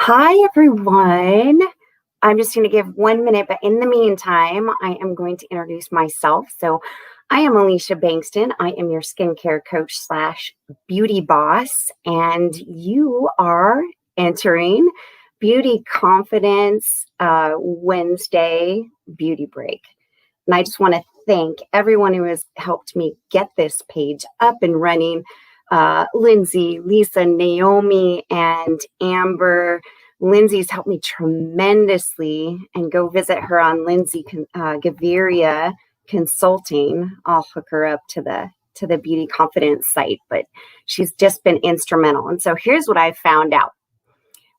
Hi, everyone. I'm just going to give 1 minute, but in the meantime, I am going to introduce myself. So, I am Alicia Bankston. I am your skincare coach slash beauty boss, and you are entering Beauty Confidence Wednesday Beauty Break. And I just want to thank everyone who has helped me get this page up and running. Lindsay, Lisa, Naomi, and Amber. Lindsay's helped me tremendously, and go visit her on Lindsay Gaviria Consulting. I'll hook her up to the Beauty Confidence site, but she's just been instrumental. And so here's what I found out.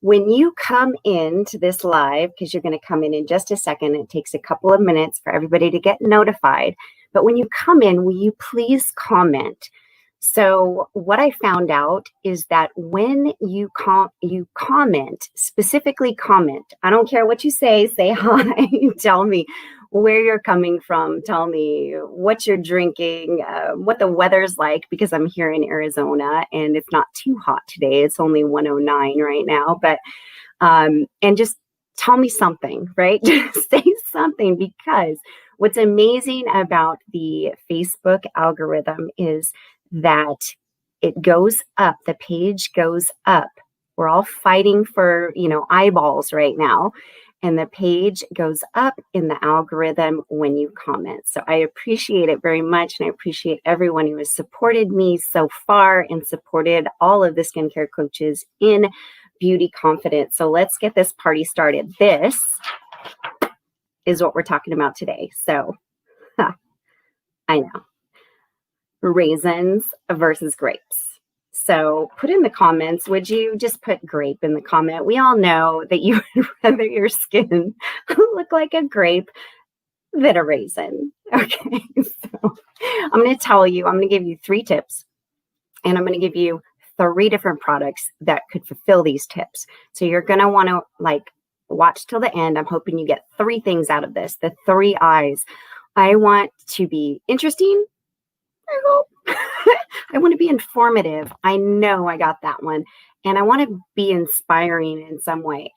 When you come into this live, because you're going to come in just a second, it takes a couple of minutes for everybody to get notified. But when you come in, will you please comment? So what I found out is that when you comment, specifically comment, I don't care what you say hi, tell me where you're coming from, tell me what you're drinking, what the weather's like, because I'm here in Arizona and it's not too hot today. It's only 109 right now, but, and just tell me something, right? Just say something, because what's amazing about the Facebook algorithm is that it goes up, the page goes up. We're all fighting for, eyeballs right now. And the page goes up in the algorithm when you comment. So I appreciate it very much. And I appreciate everyone who has supported me so far and supported all of the skincare coaches in Beauty Confidence. So let's get this party started. This is what we're talking about today. So I know. Raisins versus grapes. So put in the comments, would you just put grape in the comment? We all know that you would rather your skin look like a grape than a raisin. Okay, so I'm going to give you 3 tips, and I'm going to give you 3 different products that could fulfill these tips. So you're going to want to watch till the end. I'm hoping you get 3 things out of this, the 3 I's. I want to be interesting. I hope. I want to be informative. I know I got that one. And I want to be inspiring in some way.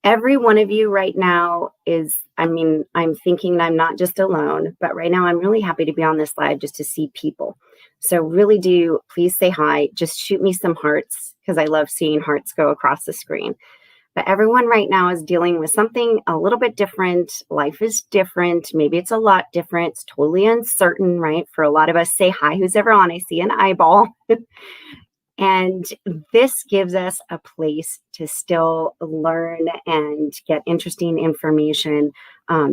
Every one of you right now I'm thinking I'm not just alone, but right now I'm really happy to be on this live just to see people. So really do, please say hi. Just shoot me some hearts, because I love seeing hearts go across the screen. But everyone right now is dealing with something a little bit different. Life is different. Maybe it's a lot different. It's totally uncertain, right? For a lot of us, say hi, who's ever on? I see an eyeball. And this gives us a place to still learn and get interesting information.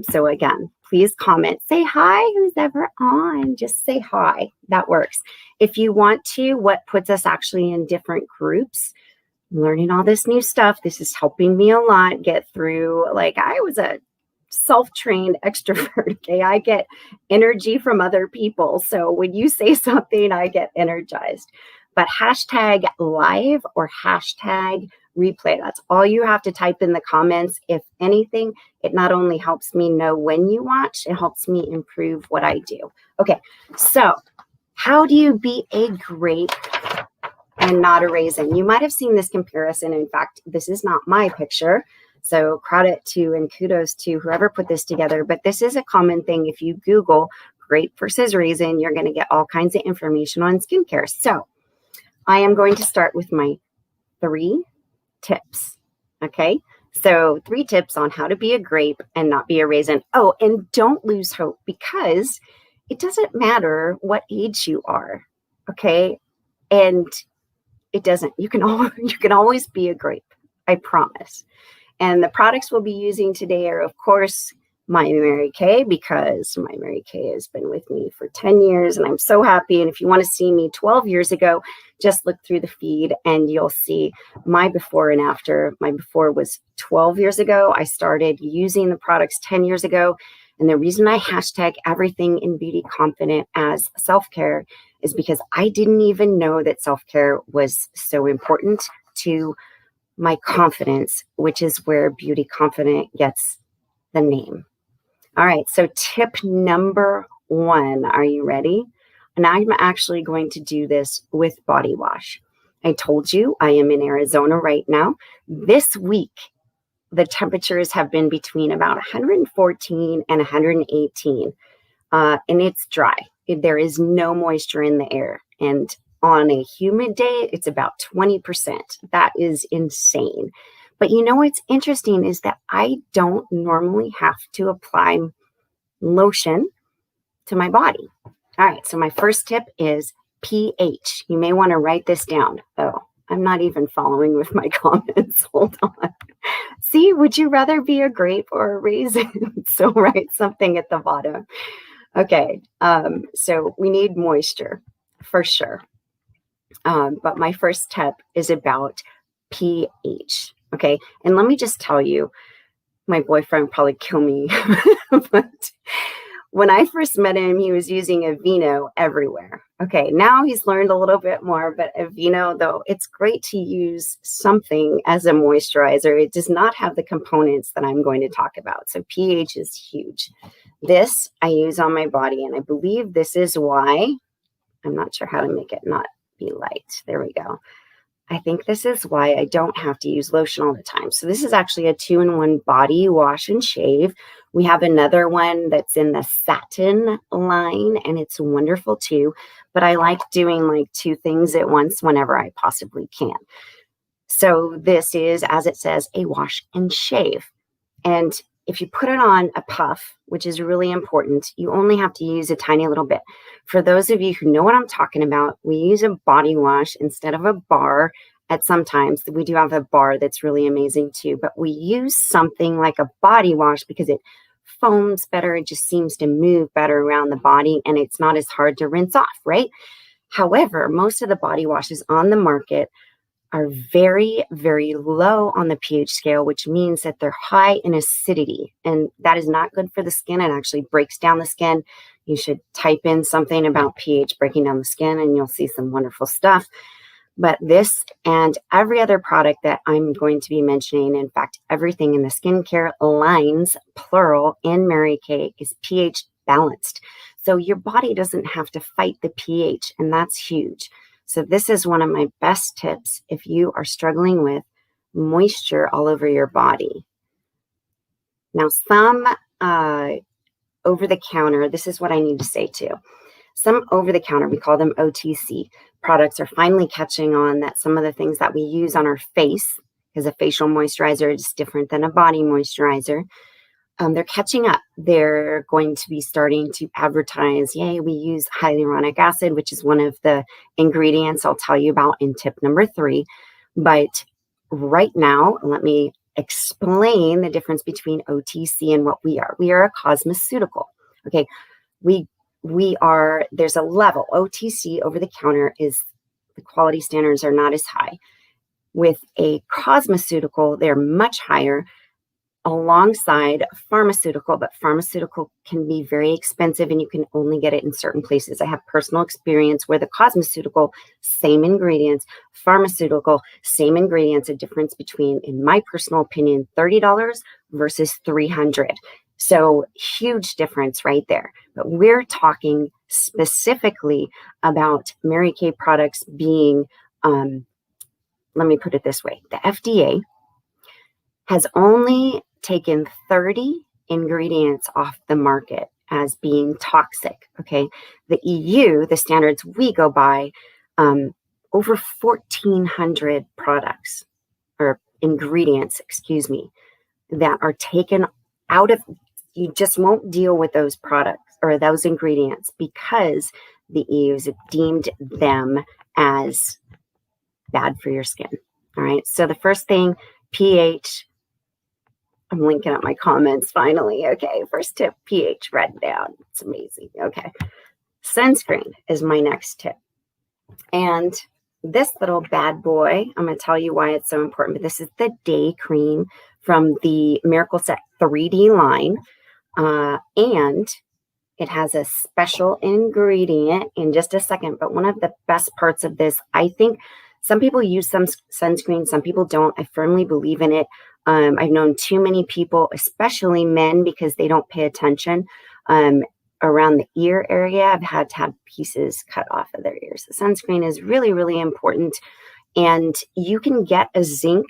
So again, please comment, say hi, who's ever on? Just say hi. That works. If you want to, what puts us actually in different groups, learning all this new stuff. This is helping me a lot get through. I was a self-trained extrovert. Okay. I get energy from other people. So when you say something, I get energized. But hashtag live or hashtag replay. That's all you have to type in the comments. If anything, it not only helps me know when you watch, it helps me improve what I do. Okay. So how do you be a grape and not a raisin? You might have seen this comparison. In fact, this is not my picture. So credit to and kudos to whoever put this together. But this is a common thing. If you Google grape versus raisin, you're going to get all kinds of information on skincare. So I am going to start with my 3 tips. Okay. So 3 tips on how to be a grape and not be a raisin. Oh, and don't lose hope, because it doesn't matter what age you are. Okay. And it doesn't. You can always be a grape. I promise. And the products we'll be using today are, of course, my Mary Kay, because my Mary Kay has been with me for 10 years and I'm so happy. And if you want to see me 12 years ago, just look through the feed and you'll see my before and after. My before was 12 years ago. I started using the products 10 years ago. And the reason I hashtag everything in Beauty Confident as self-care is because I didn't even know that self-care was so important to my confidence, which is where Beauty Confident gets the name. All right, so tip number 1, are you ready? And I'm actually going to do this with body wash. I told you I am in Arizona right now. This week, the temperatures have been between about 114 and 118, and it's dry. There is no moisture in the air. And on a humid day, it's about 20%. That is insane. But you know what's interesting is that I don't normally have to apply lotion to my body. All right, so my first tip is pH. You may want to write this down. Oh, I'm not even following with my comments. Hold on. See, would you rather be a grape or a raisin? So write something at the bottom. Okay, so we need moisture for sure. But my first tip is about pH. Okay, and let me just tell you, my boyfriend probably kill me, but when I first met him, he was using Aveeno everywhere. Okay, now he's learned a little bit more, but Aveeno, though, it's great to use something as a moisturizer. It does not have the components that I'm going to talk about. So pH is huge. This I use on my body, and I believe this is why, I'm not sure how to make it not be light. There we go. I think this is why I don't have to use lotion all the time. So this is actually a 2-in-1 body wash and shave. We have another one that's in the satin line, and it's wonderful too. But I like doing like 2 things at once whenever I possibly can. So this is, as it says, a wash and shave. And if you put it on a puff, which is really important, you only have to use a tiny little bit. For those of you who know what I'm talking about, we use a body wash instead of a bar. At sometimes we do have a bar that's really amazing too, but we use something like a body wash because it foams better. It just seems to move better around the body, and it's not as hard to rinse off, right? However, most of the body washes on the market are very, very low on the pH scale, which means that they're high in acidity, and that is not good for the skin. It actually breaks down the skin. You should type in something about pH breaking down the skin, and you'll see some wonderful stuff. But this and every other product that I'm going to be mentioning, in fact, everything in the skincare lines, plural, in Mary Kay is pH balanced. So your body doesn't have to fight the pH, and that's huge. So this is one of my best tips if you are struggling with moisture all over your body. Now, some over-the-counter, this is what I need to say too. Some over-the-counter, we call them OTC products, are finally catching on that some of the things that we use on our face, because a facial moisturizer is different than a body moisturizer, they're catching up. They're going to be starting to advertise, yay, we use hyaluronic acid, which is one of the ingredients I'll tell you about in tip number 3. But right now, let me explain the difference between OTC and what we are. We are a cosmeceutical. Okay, we are, there's a level. OTC, over the counter, is the quality standards are not as high. With a cosmeceutical, they're much higher, alongside pharmaceutical, but pharmaceutical can be very expensive and you can only get it in certain places. I have personal experience where the cosmeceutical, same ingredients, pharmaceutical, same ingredients, a difference between, in my personal opinion, $30 versus $300. So huge difference right there. But we're talking specifically about Mary Kay products being, let me put it this way, the FDA has only taken 30 ingredients off the market as being toxic, okay? The EU, the standards we go by, over 1,400 products, or ingredients, excuse me, that are taken out of, you just won't deal with those products or those ingredients because the EU's deemed them as bad for your skin, all right? So the first thing, pH, I'm linking up my comments finally. Okay, first tip, pH, write down. It's amazing. Okay, sunscreen is my next tip. And this little bad boy, I'm going to tell you why it's so important, but this is the day cream from the Miracle Set 3D line. And it has a special ingredient in just a second. But one of the best parts of this, I think, some people use some sunscreen, some people don't. I firmly believe in it. I've known too many people, especially men, because they don't pay attention, around the ear area. I've had to have pieces cut off of their ears. The sunscreen is really, really important. And you can get a zinc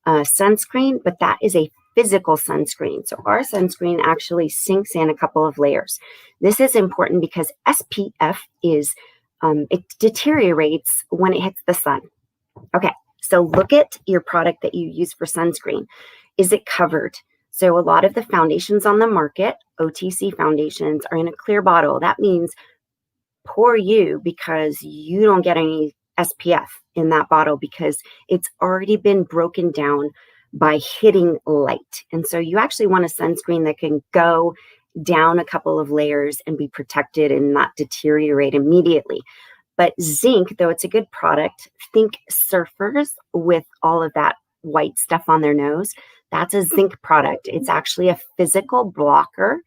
sunscreen, but that is a physical sunscreen. So our sunscreen actually sinks in a couple of layers. This is important because SPF is, it deteriorates when it hits the sun. Okay, so look at your product that you use for sunscreen. Is it covered? So a lot of the foundations on the market, OTC foundations, are in a clear bottle. That means poor you, because you don't get any SPF in that bottle because it's already been broken down by hitting light. And so you actually want a sunscreen that can go down a couple of layers and be protected and not deteriorate immediately. But zinc, though it's a good product, think surfers with all of that white stuff on their nose. That's a zinc product. It's actually a physical blocker.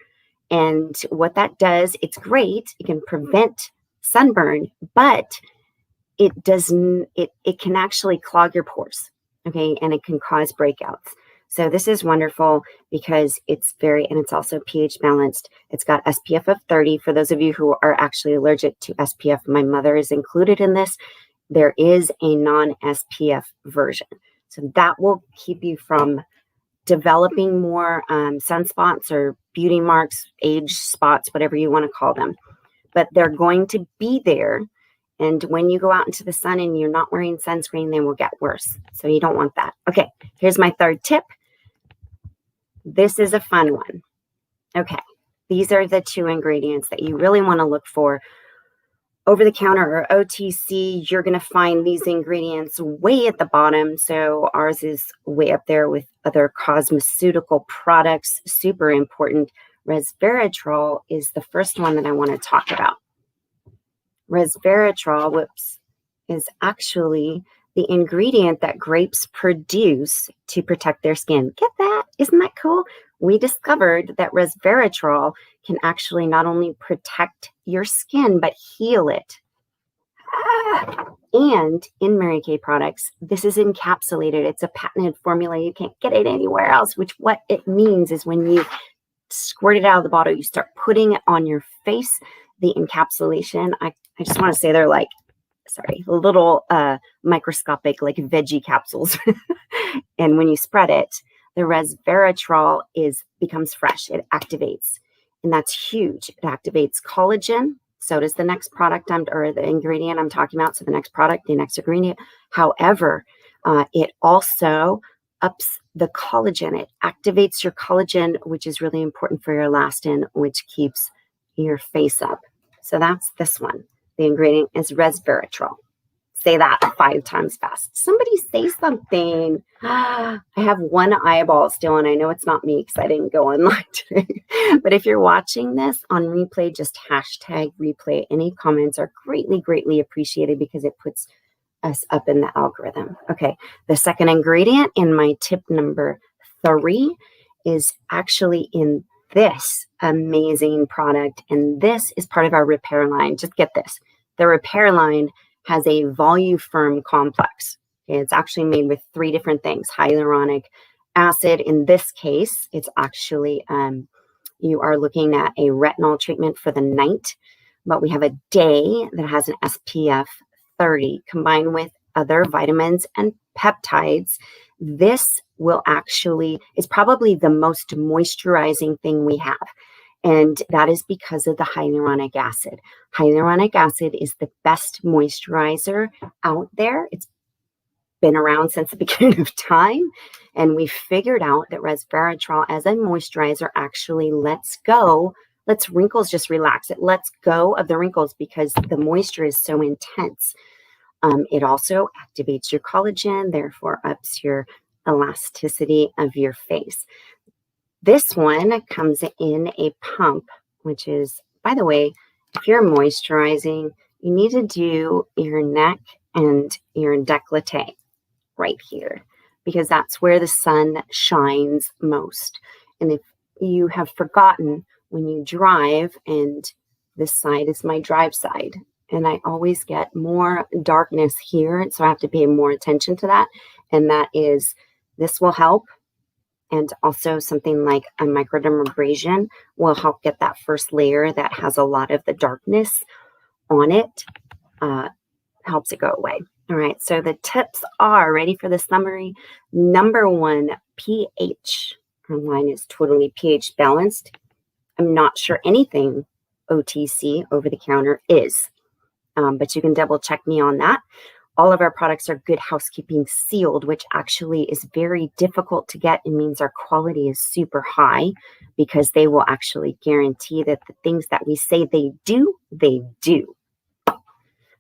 And what that does, it's great. It can prevent sunburn, but it doesn't, it can actually clog your pores. Okay. And it can cause breakouts. So this is wonderful because it's and it's also pH balanced. It's got SPF of 30. For those of you who are actually allergic to SPF, my mother is included in this. There is a non-SPF version. So that will keep you from developing more sunspots or beauty marks, age spots, whatever you want to call them. But they're going to be there. And when you go out into the sun and you're not wearing sunscreen, they will get worse. So you don't want that. Okay, here's my third tip. This is a fun one. Okay, these are the 2 ingredients that you really want to look for. Over the counter or OTC, you're going to find these ingredients way at the bottom. So ours is way up there with other cosmeceutical products. Super important. Resveratrol is the first one that I want to talk about. Resveratrol, is actually the ingredient that grapes produce to protect their skin. Get that? Isn't that cool? We discovered that resveratrol can actually not only protect your skin, but heal it. And in Mary Kay products, this is encapsulated. It's a patented formula. You can't get it anywhere else, which what it means is when you squirt it out of the bottle, you start putting it on your face. The encapsulation, I just want to say they're like, little microscopic, like veggie capsules. And when you spread it, the resveratrol becomes fresh. It activates. And that's huge. It activates collagen. So does the next product or the ingredient I'm talking about. So the next product, the next ingredient. However, it also ups the collagen. It activates your collagen, which is really important for your elastin, which keeps your face up. So that's this one. The ingredient is resveratrol. Say that 5 times fast. Somebody say something. I have one eyeball still, and I know it's not me because I didn't go online today. But if you're watching this on replay, just hashtag replay. Any comments are greatly, greatly appreciated because it puts us up in the algorithm. Okay, the second ingredient in my tip number 3 is actually in this amazing product, and this is part of our repair line. Just get this. The repair line has a Voluform complex. Okay, it's actually made with 3 different things. Hyaluronic acid. In this case, it's actually, you are looking at a retinol treatment for the night, but we have a day that has an SPF 30 combined with other vitamins and peptides. This is probably the most moisturizing thing we have. And that is because of the hyaluronic acid. Hyaluronic acid is the best moisturizer out there. It's been around since the beginning of time. And we figured out that resveratrol as a moisturizer actually lets wrinkles just relax. It lets go of the wrinkles because the moisture is so intense. It also activates your collagen, therefore ups your elasticity of your face. This one comes in a pump, which is, by the way, if you're moisturizing, you need to do your neck and your décolleté right here because that's where the sun shines most. And if you have forgotten when you drive, and this side is my drive side, and I always get more darkness here, so I have to pay more attention to that. And this will help. And also something like a microdermabrasion will help get that first layer that has a lot of the darkness on it, helps it go away. All right, so the tips are, ready for the summary? Number one, pH. Mine is totally pH balanced. I'm not sure anything OTC, over the counter, is, but you can double check me on that. All of our products are good housekeeping sealed, which actually is very difficult to get. It means our quality is super high because they will actually guarantee that the things that we say they do, they do.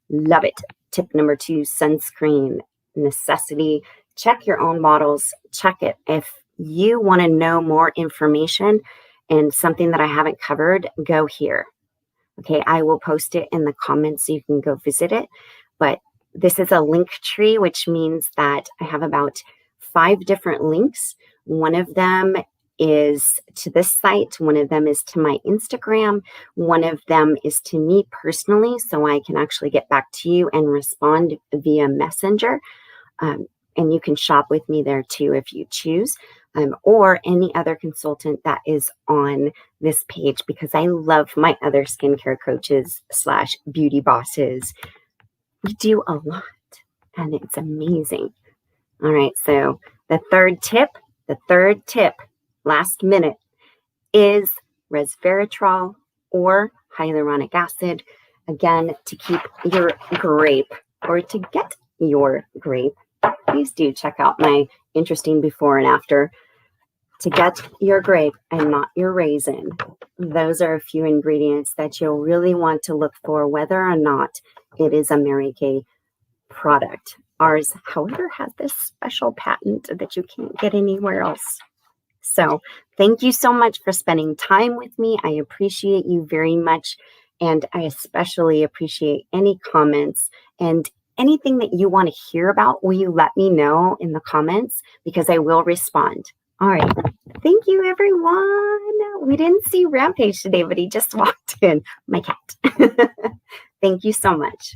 Love it. Tip number two, sunscreen necessity. Check your own bottles. Check it. If you want to know more information and something that I haven't covered, go here. Okay, I will post it in the comments so you can go visit it. But this is a link tree, which means that I have about 5 different links. One of them is to this site. One of them is to my Instagram. One of them is to me personally, so I can actually get back to you and respond via Messenger. And you can shop with me there too if you choose, or any other consultant that is on this page, because I love my other skincare coaches / beauty bosses. We do a lot and it's amazing. All right, so the third tip, last minute, is resveratrol or hyaluronic acid. Again, to keep your grape, or to get your grape, please do check out my interesting before and after. To get your grape and not your raisin, those are a few ingredients that you'll really want to look for, whether or not it is a Mary Kay product. Ours, however, has this special patent that you can't get anywhere else. So thank you so much for spending time with me. I appreciate you very much. And I especially appreciate any comments and anything that you want to hear about. Will you let me know in the comments? Because I will respond. All right. Thank you, everyone. We didn't see Rampage today, but he just walked in. My cat. Thank you so much.